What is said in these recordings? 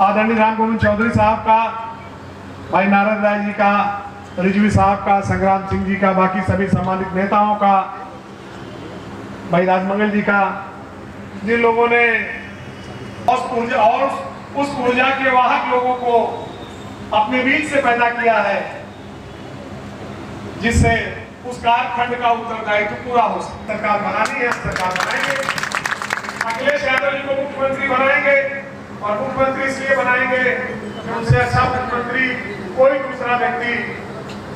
आदरणीय राम गोविंद चौधरी साहब का, भाई नारद राय जी का, रिजवी साहब का, संग्राम सिंह जी का, बाकी सभी सम्मानित नेताओं का, भाई राजमंगल जी का, जिन लोगों ने उस ऊर्जा के वाहक लोगों को अपने बीच से पैदा किया है, जिससे उस कालखंड का उत्तरदायित्व पूरा हो सके। सरकार बनानी है, सरकार बनाएंगे। अखिलेश यादव जी को मुख्यमंत्री बनाएंगे, और मुख्यमंत्री इसलिए बनाएंगे कि उनसे अच्छा मुख्यमंत्री कोई दूसरा व्यक्ति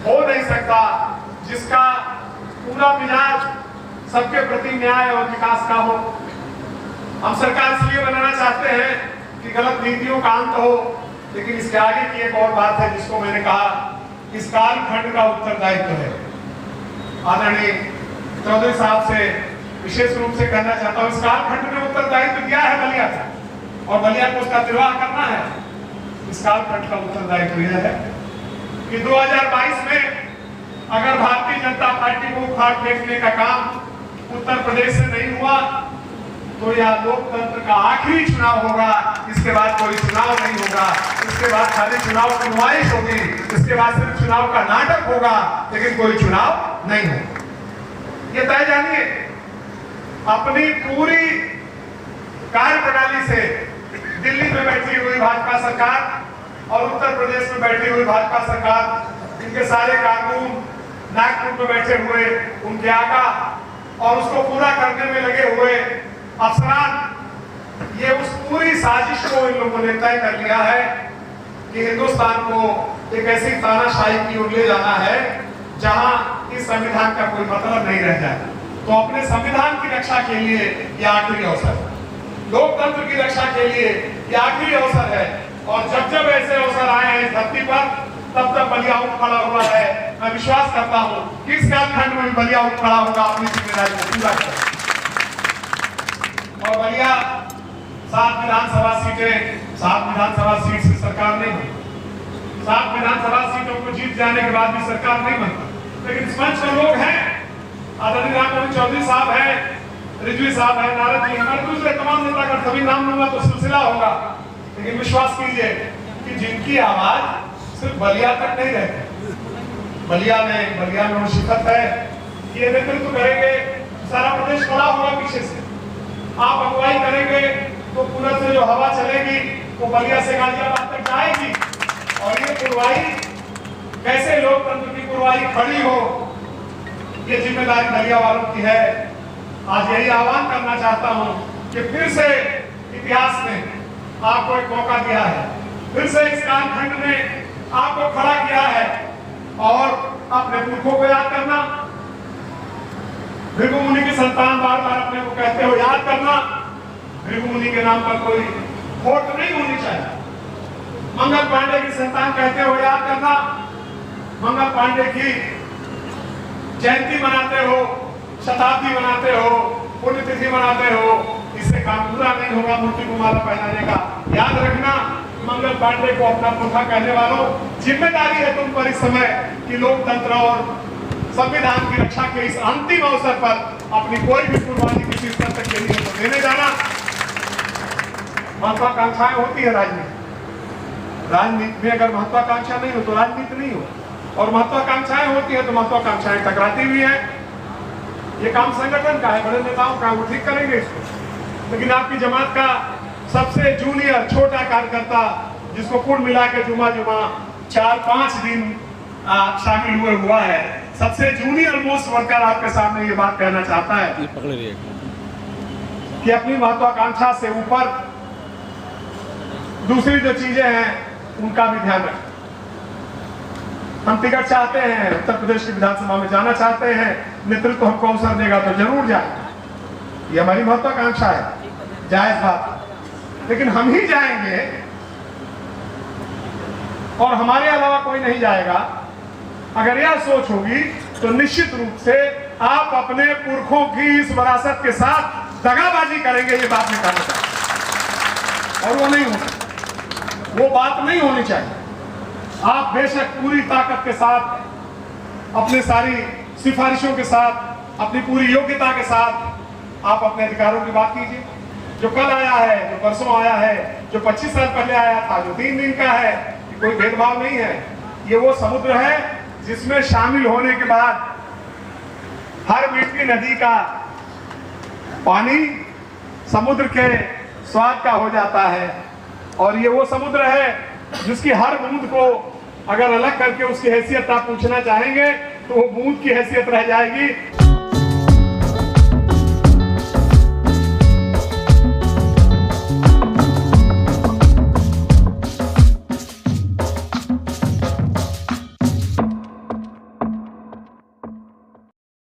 हो नहीं सकता, जिसका पूरा मिजाज सबके प्रति न्याय और विकास का हो। हम सरकार इसलिए बनाना चाहते हैं कि गलत नीतियों का अंत हो, लेकिन इसके आगे की एक और बात है जिसको मैंने कहा, इस कालखंड का उत्तरदायित्व है। आदरणीय चौधरी साहब से विशेष रूप से कहना चाहता हूं, इस कालखंड में उत्तरदायित्व क्या है बलिया का, और बलिया को उसका निर्वाह करना है। इस कालखंड का उत्तरदायित्व यह है कि 2022 में अगर भारतीय जनता पार्टी को उखाड़ फेंकने का काम उत्तर प्रदेश से नहीं हुआ, तो यह लोकतंत्र का आखिरी चुनाव होगा। इसके बाद कोई चुनाव नहीं होगा, इसके बाद खाली चुनाव की नुमाइश होगी, इसके बाद सिर्फ चुनाव का नाटक होगा, लेकिन कोई चुनाव नहीं होगा। ये तय जानिए, अपनी पूरी कार्य प्रणाली से दिल्ली में बैठी हुई भाजपा सरकार और उत्तर प्रदेश में बैठी हुई भाजपा सरकार, इनके सारे कानून नागपुर में बैठे हुए उनके आका और उसको पूरा करने में लगे हुए अफसरान, ये उस पूरी साजिश को इन लोगों ने तय कर लिया है कि हिंदुस्तान को एक ऐसी तानाशाही की ओर ले जाना है जहां इस संविधान का कोई मतलब नहीं रह जाए। तो अपने संविधान की रक्षा के लिए यह आखिरी अवसर है, लोकतंत्र की रक्षा के लिए यह आखिरी अवसर है। और जब जब ऐसे अवसर आए हैं इस धरती पर, तब तक बलिया उठ खड़ा हुआ है। मैं विश्वास करता हूं कि इस कालखंड में बलिया उठ खड़ा होगा अपनी जिम्मेदारी को पूरा करें। और बलिया 7 विधानसभा सीट से सरकार नहीं बनती। 7 विधानसभा सीटों को जीत जाने के बाद भी सरकार नहीं बनती, लेकिन इस मंच में लोग हैं, आदरणीय राम गोविंद चौधरी साहब हैं, रिजवी साहब है, नारद जी हमारे दूसरे तमाम नेता का सभी नाम लूंगा तो सिलसिला होगा। लेकिन विश्वास कीजिए कि जिनकी आवाज सिर्फ बलिया तक नहीं रहती, बलिया में वो शिखत है, ये नेतृत्व करेंगे, सारा प्रदेश खड़ा होगा पीछे से, आप अगुवाई करेंगे तो पूरा से जो हवा चलेगी वो बलिया से गाजियाबाद तक जाएगी। और ये पुरवाई कैसे लोकतंत्र की पुरवाई खड़ी हो, ये जिम्मेदारी बलिया वालों की है। आज यही आह्वान करना चाहता हूं कि फिर से इतिहास ने आपको एक मौका दिया है, फिर से इस कालखंड ने आपको खड़ा किया है, और अपने पुरखों को याद करना, भृगु मुनि की संतान बार बार अपने को कहते हो याद करना। भृगु मुनि के नाम पर कोई खोट नहीं होनी चाहिए। मंगल पांडे की संतान कहते हो याद करना, मंगल पांडे की जयंती मनाते हो, शताब्दी मनाते हो, पुण्यतिथि मनाते हो, इससे काम पूरा नहीं होगा मूर्ति को माला पहनाने का। याद रखना, मंगल पांडे को अपना पुरखा कहने वालों, जिम्मेदारी है तुम पर इस समय कि लोकतंत्र और संविधान की रक्षा के इस अंतिम अवसर पर अपनी कोई भी कुर्बानी किसी स्तर तक के लिए तो देने जाना। महत्वाकांक्षाएं होती है राजनीति में, अगर महत्वाकांक्षा नहीं हो तो राजनीति नहीं हो, और महत्वाकांक्षाएं होती है तो महत्वाकांक्षाएं टकराती भी हैं। ये काम संगठन का है, बड़े नेताओं का, वो ठीक करेंगे इसको। लेकिन आपकी जमात का सबसे जूनियर छोटा कार्यकर्ता, जिसको कुल मिला के जुमा 4-5 दिन शामिल हुआ है, सबसे जूनियर मोस्ट वर्कर आपके सामने ये बात कहना चाहता है कि अपनी महत्वाकांक्षा से ऊपर दूसरी जो चीजें हैं उनका भी ध्यान रखें। हम टिकट चाहते हैं, उत्तर प्रदेश की विधानसभा में जाना चाहते हैं, नेतृत्व हमको अवसर देगा तो जरूर जाए, ये हमारी महत्वाकांक्षा है, जायज बात। लेकिन हम ही जाएंगे और हमारे अलावा कोई नहीं जाएगा, अगर यह सोच होगी तो निश्चित रूप से आप अपने पुरखों की इस विरासत के साथ दगाबाजी करेंगे, ये बात नहीं करना चाहिए, और वो नहीं होना, वो बात नहीं होनी चाहिए। आप बेशक पूरी ताकत के साथ, अपने सारी सिफारिशों के साथ, अपनी पूरी योग्यता के साथ आप अपने अधिकारों की बात कीजिए। जो कल आया है, जो परसों आया है, जो 25 साल पहले आया था, जो 3 दिन का है, कोई भेदभाव नहीं है। ये वो समुद्र है जिसमें शामिल होने के बाद हर मीठी नदी का पानी समुद्र के स्वाद का हो जाता है। और ये वो समुद्र है जिसकी हर बूंद को अगर अलग करके उसकी हैसियत आप पूछना चाहेंगे तो वो बूंद की हैसियत रह जाएगी।